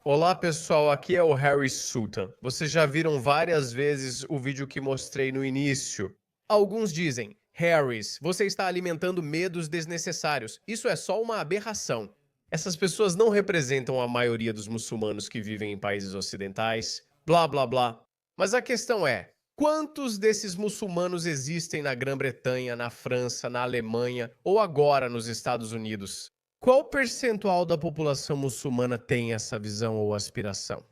Olá pessoal, aqui é o Harry Sultan. Vocês já viram várias vezes o vídeo que mostrei no início. Alguns dizem, Harris, você está alimentando medos desnecessários. Isso é só uma aberração. Essas pessoas não representam a maioria dos muçulmanos que vivem em países ocidentais. Blá blá blá. Mas a questão é, quantos desses muçulmanos existem na Grã-Bretanha, na França, na Alemanha ou agora nos Estados Unidos? Qual percentual da população muçulmana tem essa visão ou aspiração?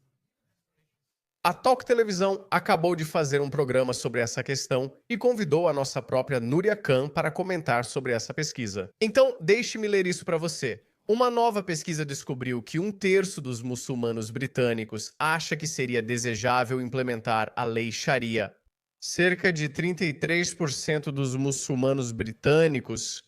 A Talk Televisão acabou de fazer um programa sobre essa questão e convidou a nossa própria Núria Khan para comentar sobre essa pesquisa. Então, deixe-me ler isso para você. Uma nova pesquisa descobriu que um terço dos muçulmanos britânicos acha que seria desejável implementar a lei Sharia. Cerca de 33% dos muçulmanos britânicos.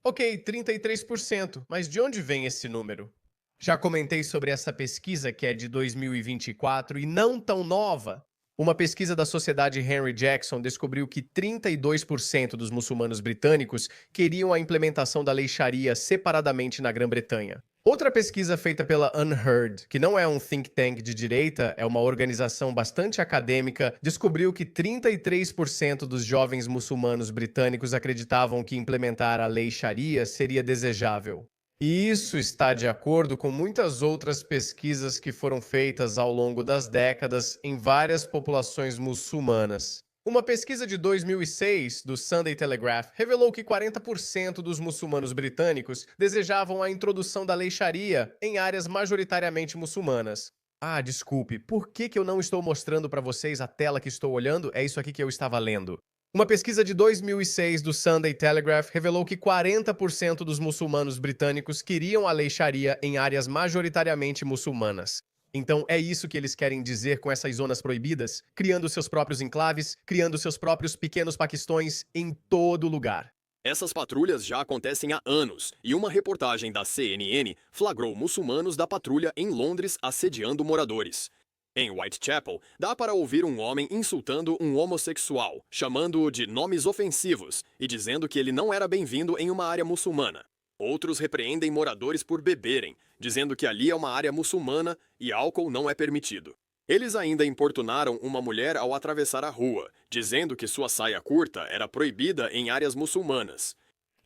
Ok, 33%, mas de onde vem esse número? Já comentei sobre essa pesquisa que é de 2024 e não tão nova. Uma pesquisa da Sociedade Henry Jackson descobriu que 32% dos muçulmanos britânicos queriam a implementação da lei Sharia separadamente na Grã-Bretanha. Outra pesquisa feita pela Unheard, que não é um think tank de direita, é uma organização bastante acadêmica, descobriu que 33% dos jovens muçulmanos britânicos acreditavam que implementar a lei Sharia seria desejável. E isso está de acordo com muitas outras pesquisas que foram feitas ao longo das décadas em várias populações muçulmanas. Uma pesquisa de 2006 do Sunday Telegraph revelou que 40% dos muçulmanos britânicos desejavam a introdução da lei Sharia em áreas majoritariamente muçulmanas. Ah, desculpe, por que eu não estou mostrando para vocês a tela que estou olhando? É isso aqui que eu estava lendo. Uma pesquisa de 2006 do Sunday Telegraph revelou que 40% dos muçulmanos britânicos queriam a lei Sharia em áreas majoritariamente muçulmanas. Então é isso que eles querem dizer com essas zonas proibidas, criando seus próprios enclaves, criando seus próprios pequenos paquistões em todo lugar. Essas patrulhas já acontecem há anos, e uma reportagem da CNN flagrou muçulmanos da patrulha em Londres assediando moradores. Em Whitechapel, dá para ouvir um homem insultando um homossexual, chamando-o de nomes ofensivos e dizendo que ele não era bem-vindo em uma área muçulmana. Outros repreendem moradores por beberem, dizendo que ali é uma área muçulmana e álcool não é permitido. Eles ainda importunaram uma mulher ao atravessar a rua, dizendo que sua saia curta era proibida em áreas muçulmanas.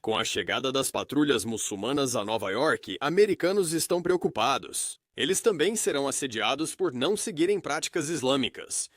Com a chegada das patrulhas muçulmanas a Nova York, americanos estão preocupados. Eles também serão assediados por não seguirem práticas islâmicas.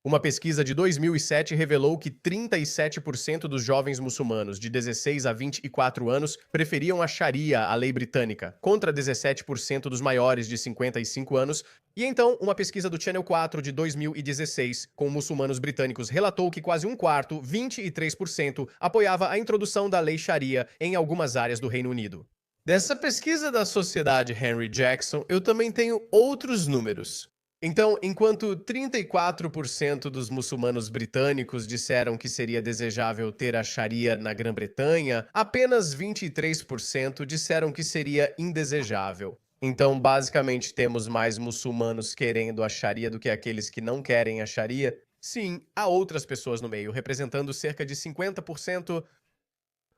Uma pesquisa de 2007 revelou que 37% dos jovens muçulmanos de 16 a 24 anos preferiam a Sharia, a lei britânica, contra 17% dos maiores de 55 anos. E então, uma pesquisa do Channel 4 de 2016, com muçulmanos britânicos, relatou que quase um quarto, 23%, apoiava a introdução da lei Sharia em algumas áreas do Reino Unido. Dessa pesquisa da Sociedade Henry Jackson, eu também tenho outros números. Então, enquanto 34% dos muçulmanos britânicos disseram que seria desejável ter a Sharia na Grã-Bretanha, apenas 23% disseram que seria indesejável. Então, basicamente, temos mais muçulmanos querendo a Sharia do que aqueles que não querem a Sharia. Sim, há outras pessoas no meio, representando cerca de 50%.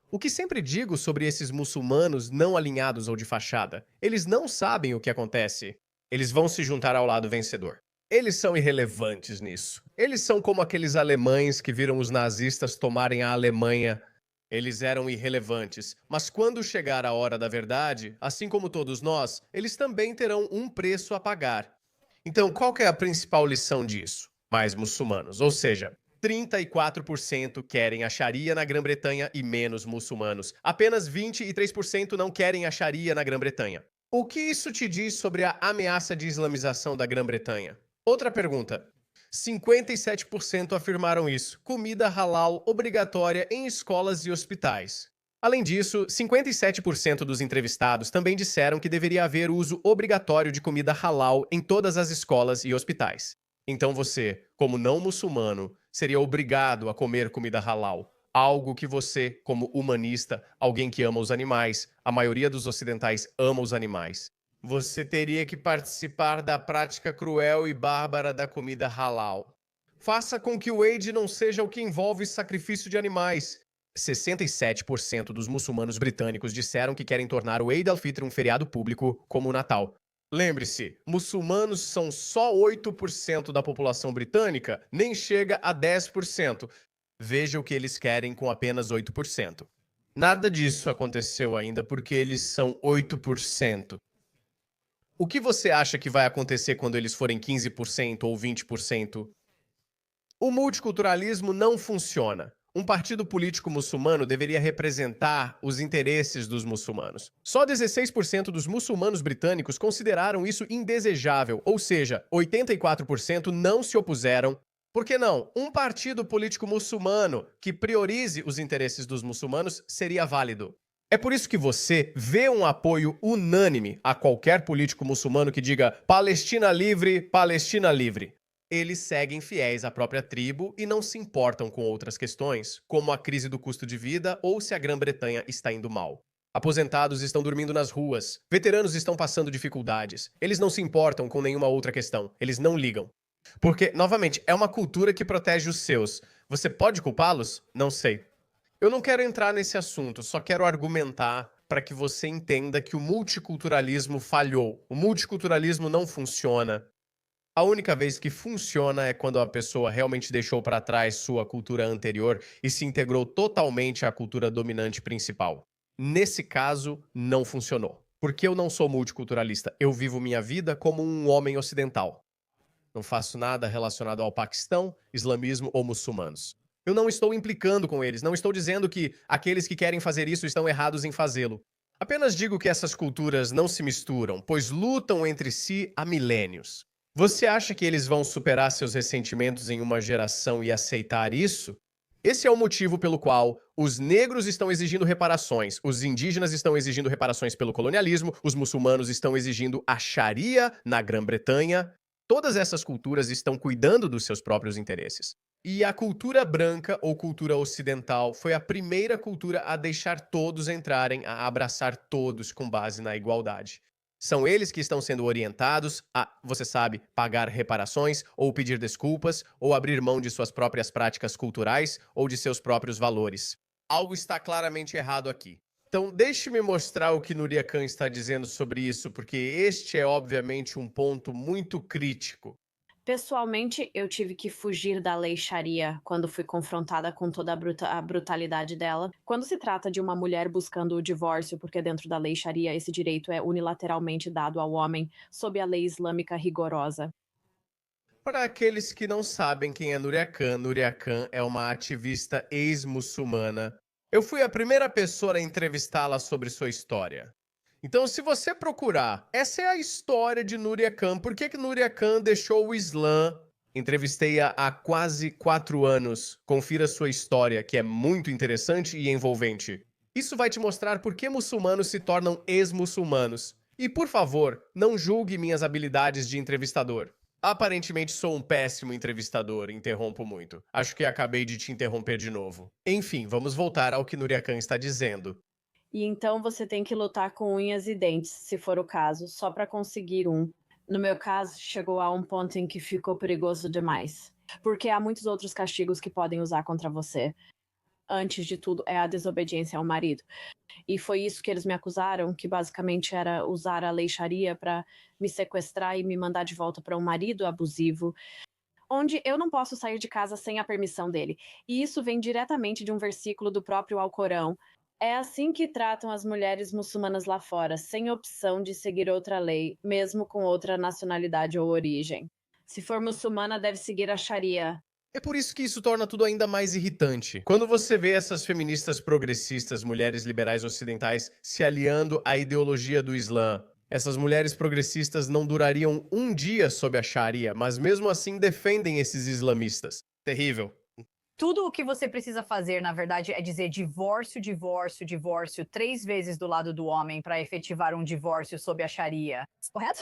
O que sempre digo sobre esses muçulmanos não alinhados ou de fachada, eles não sabem o que acontece. Eles vão se juntar ao lado vencedor. Eles são irrelevantes nisso. Eles são como aqueles alemães que viram os nazistas tomarem a Alemanha. Eles eram irrelevantes, mas quando chegar a hora da verdade, assim como todos nós, eles também terão um preço a pagar. Então, qual que é a principal lição disso? Mais muçulmanos, ou seja, 34% querem a Sharia na Grã-Bretanha e menos muçulmanos. Apenas 23% não querem a Sharia na Grã-Bretanha. O que isso te diz sobre a ameaça de islamização da Grã-Bretanha? Outra pergunta. 57% afirmaram isso. Comida halal obrigatória em escolas e hospitais. Além disso, 57% dos entrevistados também disseram que deveria haver uso obrigatório de comida halal em todas as escolas e hospitais. Então você, como não muçulmano, seria obrigado a comer comida halal. Algo que você, como humanista, alguém que ama os animais, a maioria dos ocidentais ama os animais, você teria que participar da prática cruel e bárbara da comida halal. Faça com que o Eid não seja o que envolve sacrifício de animais. 67% dos muçulmanos britânicos disseram que querem tornar o Eid al-Fitr um feriado público, como o Natal. Lembre-se, muçulmanos são só 8% da população britânica, nem chega a 10%. Veja o que eles querem com apenas 8%. Nada disso aconteceu ainda porque eles são 8%. O que você acha que vai acontecer quando eles forem 15% ou 20%? O multiculturalismo não funciona. Um partido político muçulmano deveria representar os interesses dos muçulmanos. Só 16% dos muçulmanos britânicos consideraram isso indesejável, ou seja, 84% não se opuseram. Por que não? Um partido político muçulmano que priorize os interesses dos muçulmanos seria válido. É por isso que você vê um apoio unânime a qualquer político muçulmano que diga Palestina livre, Palestina livre. Eles seguem fiéis à própria tribo e não se importam com outras questões, como a crise do custo de vida ou se a Grã-Bretanha está indo mal. Aposentados estão dormindo nas ruas, veteranos estão passando dificuldades. Eles não se importam com nenhuma outra questão, eles não ligam. Porque, novamente, é uma cultura que protege os seus. Você pode culpá-los? Não sei. Eu não quero entrar nesse assunto, só quero argumentar para que você entenda que o multiculturalismo falhou. O multiculturalismo não funciona. A única vez que funciona é quando a pessoa realmente deixou para trás sua cultura anterior e se integrou totalmente à cultura dominante principal. Nesse caso, não funcionou. Porque eu não sou multiculturalista, eu vivo minha vida como um homem ocidental. Não faço nada relacionado ao Paquistão, islamismo ou muçulmanos. Eu não estou implicando com eles, não estou dizendo que aqueles que querem fazer isso estão errados em fazê-lo. Apenas digo que essas culturas não se misturam, pois lutam entre si há milênios. Você acha que eles vão superar seus ressentimentos em uma geração e aceitar isso? Esse é o motivo pelo qual os negros estão exigindo reparações, os indígenas estão exigindo reparações pelo colonialismo, os muçulmanos estão exigindo a Sharia na Grã-Bretanha. Todas essas culturas estão cuidando dos seus próprios interesses. E a cultura branca ou cultura ocidental foi a primeira cultura a deixar todos entrarem, a abraçar todos com base na igualdade. São eles que estão sendo orientados a, você sabe, pagar reparações, ou pedir desculpas, ou abrir mão de suas próprias práticas culturais ou de seus próprios valores. Algo está claramente errado aqui. Então, deixe-me mostrar o que Núria Khan está dizendo sobre isso, porque este é obviamente um ponto muito crítico. Pessoalmente, eu tive que fugir da lei Sharia quando fui confrontada com toda a brutalidade dela. Quando se trata de uma mulher buscando o divórcio, porque dentro da lei Sharia esse direito é unilateralmente dado ao homem sob a lei islâmica rigorosa. Para aqueles que não sabem quem é Núria Khan é uma ativista ex-muçulmana. Eu fui a primeira pessoa a entrevistá-la sobre sua história. Então, se você procurar, essa é a história de Núria Khan. Por que Núria Khan deixou o Islã? Entrevistei-a há quase 4 anos. Confira sua história, que é muito interessante e envolvente. Isso vai te mostrar por que muçulmanos se tornam ex-muçulmanos. E, por favor, não julgue minhas habilidades de entrevistador. Aparentemente sou um péssimo entrevistador, interrompo muito. Acho que acabei de te interromper de novo. Enfim, vamos voltar ao que Núria Khan está dizendo. E então você tem que lutar com unhas e dentes, se for o caso, só para conseguir um. No meu caso, chegou a um ponto em que ficou perigoso demais. Porque há muitos outros castigos que podem usar contra você. Antes de tudo, é a desobediência ao marido. E foi isso que eles me acusaram, que basicamente era usar a lei Sharia para me sequestrar e me mandar de volta para um marido abusivo, onde eu não posso sair de casa sem a permissão dele. E isso vem diretamente de um versículo do próprio Alcorão. É assim que tratam as mulheres muçulmanas lá fora, sem opção de seguir outra lei, mesmo com outra nacionalidade ou origem. Se for muçulmana, deve seguir a Sharia. É por isso que isso torna tudo ainda mais irritante. Quando você vê essas feministas progressistas, mulheres liberais ocidentais, se aliando à ideologia do Islã, essas mulheres progressistas não durariam um dia sob a Sharia, mas mesmo assim defendem esses islamistas. Terrível. Tudo o que você precisa fazer, na verdade, é dizer divórcio, divórcio, divórcio 3 vezes do lado do homem para efetivar um divórcio sob a Sharia. Correto?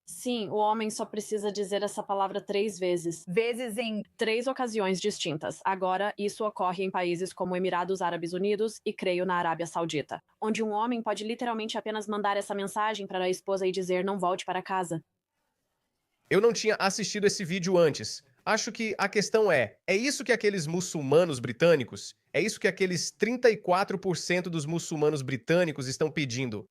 Sim, o homem só precisa dizer essa palavra 3 vezes. Vezes em 3 ocasiões distintas. Agora, isso ocorre em países como Emirados Árabes Unidos e, creio, na Arábia Saudita, onde um homem pode literalmente apenas mandar essa mensagem para a esposa e dizer não volte para casa. Eu não tinha assistido esse vídeo antes. Acho que a questão é isso que aqueles muçulmanos britânicos, é isso que aqueles 34% dos muçulmanos britânicos estão pedindo.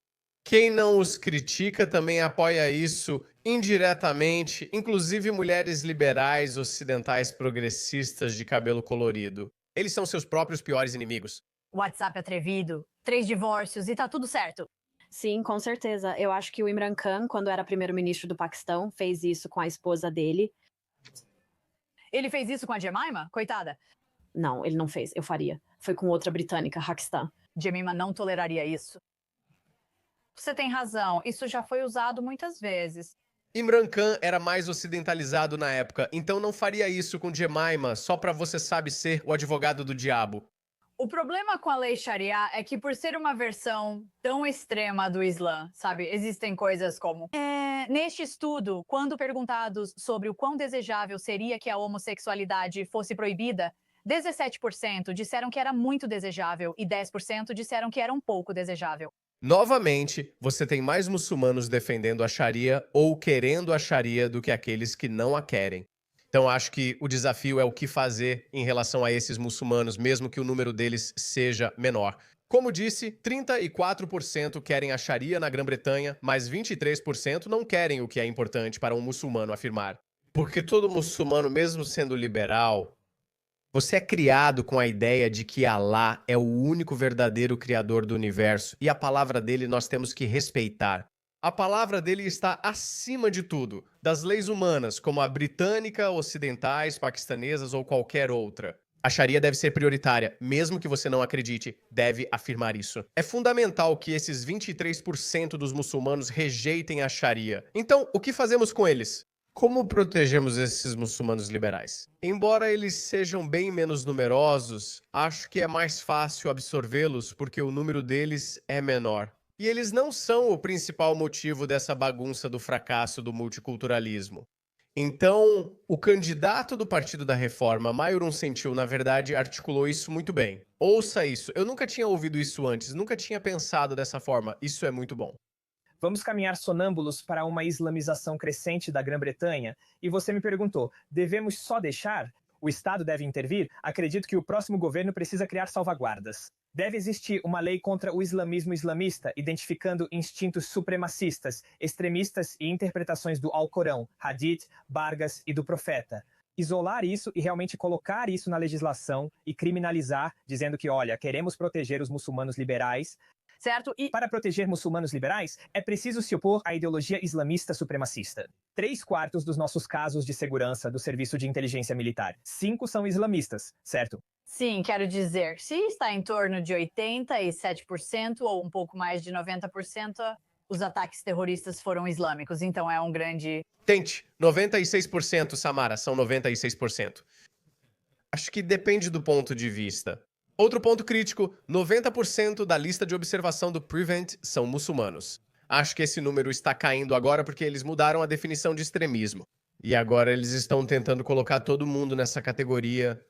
Quem não os critica também apoia isso indiretamente, inclusive mulheres liberais ocidentais progressistas de cabelo colorido. Eles são seus próprios piores inimigos. WhatsApp atrevido, 3 divórcios e tá tudo certo. Sim, com certeza. Eu acho que o Imran Khan, quando era primeiro-ministro do Paquistão, fez isso com a esposa dele. Ele fez isso com a Jemima? Coitada. Não, ele não fez. Eu faria. Foi com outra britânica, Rakistan. Jemima não toleraria isso. Você tem razão, isso já foi usado muitas vezes. Imran Khan era mais ocidentalizado na época, então não faria isso com Jemima só pra você sabe ser o advogado do diabo. O problema com a lei Sharia é que, por ser uma versão tão extrema do Islã, sabe, existem coisas como... Neste estudo, quando perguntados sobre o quão desejável seria que a homossexualidade fosse proibida, 17% disseram que era muito desejável e 10% disseram que era um pouco desejável. Novamente, você tem mais muçulmanos defendendo a Sharia ou querendo a Sharia do que aqueles que não a querem. Então, acho que o desafio é o que fazer em relação a esses muçulmanos, mesmo que o número deles seja menor. Como disse, 34% querem a Sharia na Grã-Bretanha, mas 23% não querem o que é importante para um muçulmano afirmar. Porque todo muçulmano, mesmo sendo liberal, você é criado com a ideia de que Alá é o único verdadeiro criador do universo e a palavra dele nós temos que respeitar. A palavra dele está acima de tudo, das leis humanas, como a britânica, ocidentais, paquistanesas ou qualquer outra. A Sharia deve ser prioritária, mesmo que você não acredite, deve afirmar isso. É fundamental que esses 23% dos muçulmanos rejeitem a Sharia. Então, o que fazemos com eles? Como protegemos esses muçulmanos liberais? Embora eles sejam bem menos numerosos, acho que é mais fácil absorvê-los porque o número deles é menor. E eles não são o principal motivo dessa bagunça do fracasso do multiculturalismo. Então, o candidato do Partido da Reforma, Mayorun Sentil, na verdade, articulou isso muito bem. Ouça isso. Eu nunca tinha ouvido isso antes, nunca tinha pensado dessa forma. Isso é muito bom. Vamos caminhar sonâmbulos para uma islamização crescente da Grã-Bretanha? E você me perguntou, devemos só deixar? O Estado deve intervir? Acredito que o próximo governo precisa criar salvaguardas. Deve existir uma lei contra o islamismo islamista, identificando instintos supremacistas, extremistas e interpretações do Alcorão, Hadith, Bargas e do Profeta. Isolar isso e realmente colocar isso na legislação e criminalizar, dizendo que, olha, queremos proteger os muçulmanos liberais. Certo? E Para proteger muçulmanos liberais, é preciso se opor à ideologia islamista supremacista. 3/4 dos nossos casos de segurança do Serviço de Inteligência Militar. 5 são islamistas, certo? sim, quero dizer, se está em torno de 87% ou um pouco mais de 90%, os ataques terroristas foram islâmicos. Então é um grande... Tente. 96%, Samara, são 96%. Acho que depende do ponto de vista. Outro ponto crítico, 90% da lista de observação do Prevent são muçulmanos. Acho que esse número está caindo agora porque eles mudaram a definição de extremismo. E agora eles estão tentando colocar todo mundo nessa categoria.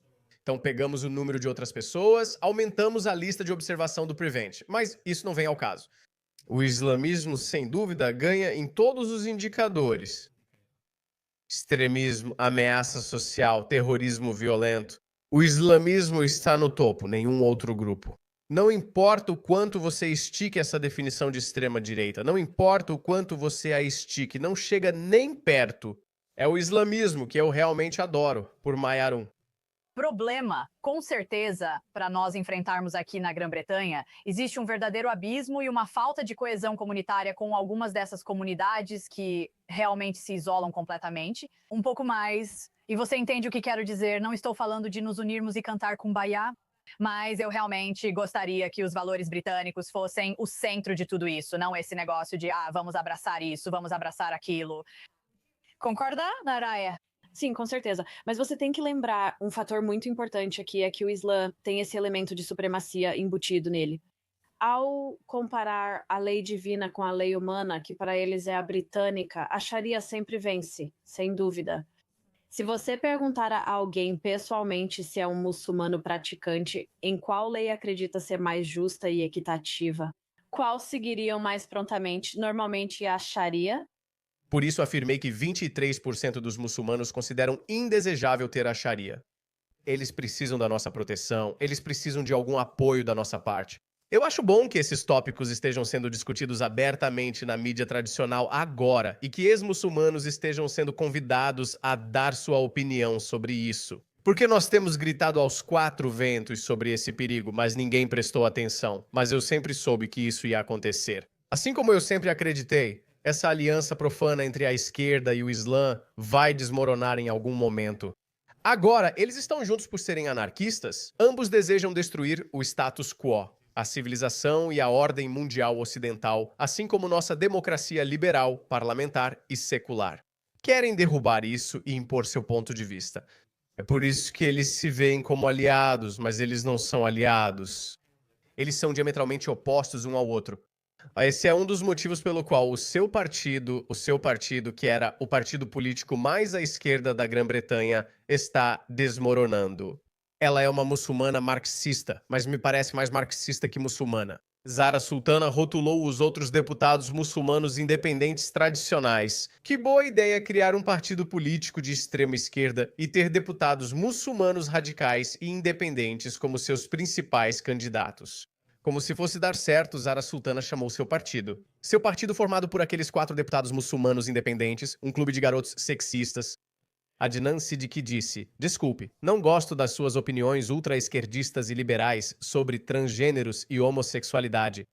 Então pegamos o número de outras pessoas, aumentamos a lista de observação do Prevent. Mas isso não vem ao caso. O islamismo, sem dúvida, ganha em todos os indicadores. Extremismo, ameaça social, terrorismo violento. O islamismo está no topo, nenhum outro grupo. Não importa o quanto você estique essa definição de extrema-direita, não importa o quanto você a estique, não chega nem perto. É o islamismo que eu realmente adoro, por Mayorun. Problema, com certeza, para nós enfrentarmos aqui na Grã-Bretanha, existe um verdadeiro abismo e uma falta de coesão comunitária com algumas dessas comunidades que realmente se isolam completamente. Um pouco mais... E você entende o que quero dizer? Não estou falando de nos unirmos e cantar Kumbaya, mas eu realmente gostaria que os valores britânicos fossem o centro de tudo isso, não esse negócio de, vamos abraçar isso, vamos abraçar aquilo. Concorda, Naraya? Sim, com certeza. Mas você tem que lembrar um fator muito importante aqui, é que o Islã tem esse elemento de supremacia embutido nele. Ao comparar a lei divina com a lei humana, que para eles é a britânica, a Sharia sempre vence, sem dúvida. Se você perguntar a alguém pessoalmente se é um muçulmano praticante, em qual lei acredita ser mais justa e equitativa, qual seguiriam mais prontamente? Normalmente a Sharia. Por isso afirmei que 23% dos muçulmanos consideram indesejável ter a Sharia. Eles precisam da nossa proteção, eles precisam de algum apoio da nossa parte. Eu acho bom que esses tópicos estejam sendo discutidos abertamente na mídia tradicional agora e que ex-muçulmanos estejam sendo convidados a dar sua opinião sobre isso. Porque nós temos gritado aos quatro ventos sobre esse perigo, mas ninguém prestou atenção. Mas eu sempre soube que isso ia acontecer. Assim como eu sempre acreditei, essa aliança profana entre a esquerda e o Islã vai desmoronar em algum momento. Agora, eles estão juntos por serem anarquistas? Ambos desejam destruir o status quo, a civilização e a ordem mundial ocidental, assim como nossa democracia liberal, parlamentar e secular. Querem derrubar isso e impor seu ponto de vista. É por isso que eles se veem como aliados, mas eles não são aliados. Eles são diametralmente opostos um ao outro. Esse é um dos motivos pelo qual o seu partido, que era o partido político mais à esquerda da Grã-Bretanha, está desmoronando. Ela é uma muçulmana marxista, mas me parece mais marxista que muçulmana. Zara Sultana rotulou os outros deputados muçulmanos independentes tradicionais. Que boa ideia criar um partido político de extrema esquerda e ter deputados muçulmanos radicais e independentes como seus principais candidatos. Como se fosse dar certo, Zara Sultana chamou seu partido. Seu partido formado por aqueles 4 deputados muçulmanos independentes, um clube de garotos sexistas. Adnan Siddiqui disse: "Desculpe, não gosto das suas opiniões ultra-esquerdistas e liberais sobre transgêneros e homossexualidade."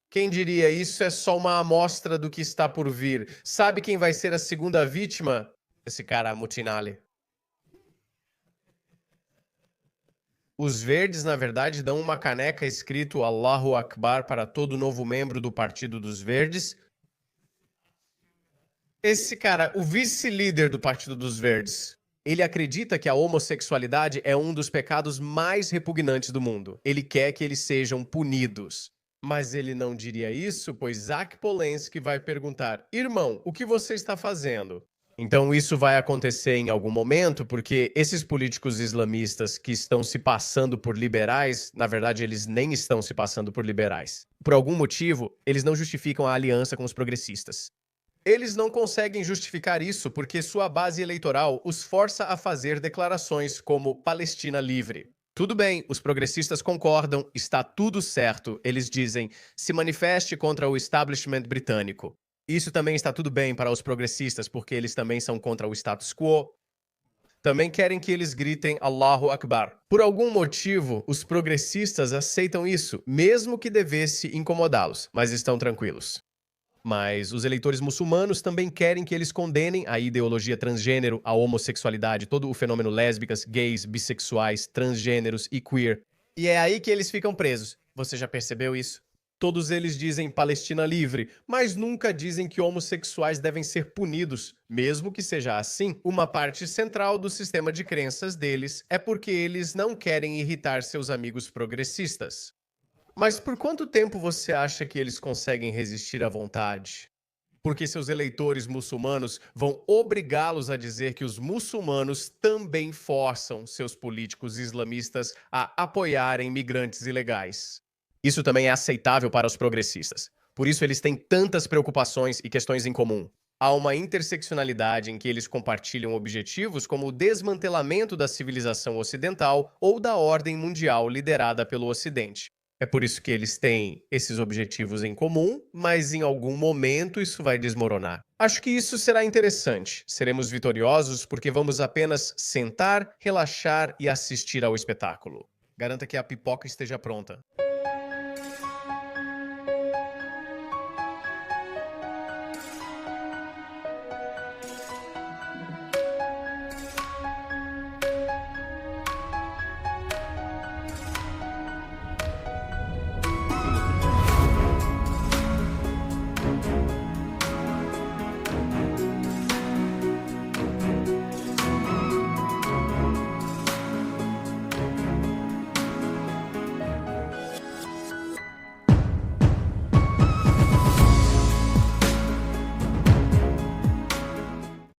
Quem diria, isso é só uma amostra do que está por vir. Sabe quem vai ser a segunda vítima? Esse cara, Mutinali. Os verdes, na verdade, dão uma caneca escrito Allahu Akbar para todo novo membro do Partido dos Verdes. Esse cara, o vice-líder do Partido dos Verdes, ele acredita que a homossexualidade é um dos pecados mais repugnantes do mundo. Ele quer que eles sejam punidos. Mas ele não diria isso, pois Zach Polensky vai perguntar: "Irmão, o que você está fazendo?" Então isso vai acontecer em algum momento, porque esses políticos islamistas que estão se passando por liberais, na verdade eles nem estão se passando por liberais. Por algum motivo, eles não justificam a aliança com os progressistas. Eles não conseguem justificar isso porque sua base eleitoral os força a fazer declarações como Palestina livre. Tudo bem, os progressistas concordam, está tudo certo. Eles dizem: "Se manifeste contra o establishment britânico." Isso também está tudo bem para os progressistas, porque eles também são contra o status quo. Também querem que eles gritem Allahu Akbar. Por algum motivo, os progressistas aceitam isso, mesmo que devesse incomodá-los, mas estão tranquilos. Mas os eleitores muçulmanos também querem que eles condenem a ideologia transgênero, a homossexualidade, todo o fenômeno lésbicas, gays, bissexuais, transgêneros e queer. E é aí que eles ficam presos. Você já percebeu isso? Todos eles dizem Palestina livre, mas nunca dizem que homossexuais devem ser punidos. Mesmo que seja assim, uma parte central do sistema de crenças deles é porque eles não querem irritar seus amigos progressistas. Mas por quanto tempo você acha que eles conseguem resistir à vontade? Porque seus eleitores muçulmanos vão obrigá-los a dizer que os muçulmanos também forçam seus políticos islamistas a apoiarem migrantes ilegais. Isso também é aceitável para os progressistas. Por isso eles têm tantas preocupações e questões em comum. Há uma interseccionalidade em que eles compartilham objetivos como o desmantelamento da civilização ocidental ou da ordem mundial liderada pelo Ocidente. É por isso que eles têm esses objetivos em comum, mas em algum momento isso vai desmoronar. Acho que isso será interessante. Seremos vitoriosos porque vamos apenas sentar, relaxar e assistir ao espetáculo. Garanta que a pipoca esteja pronta.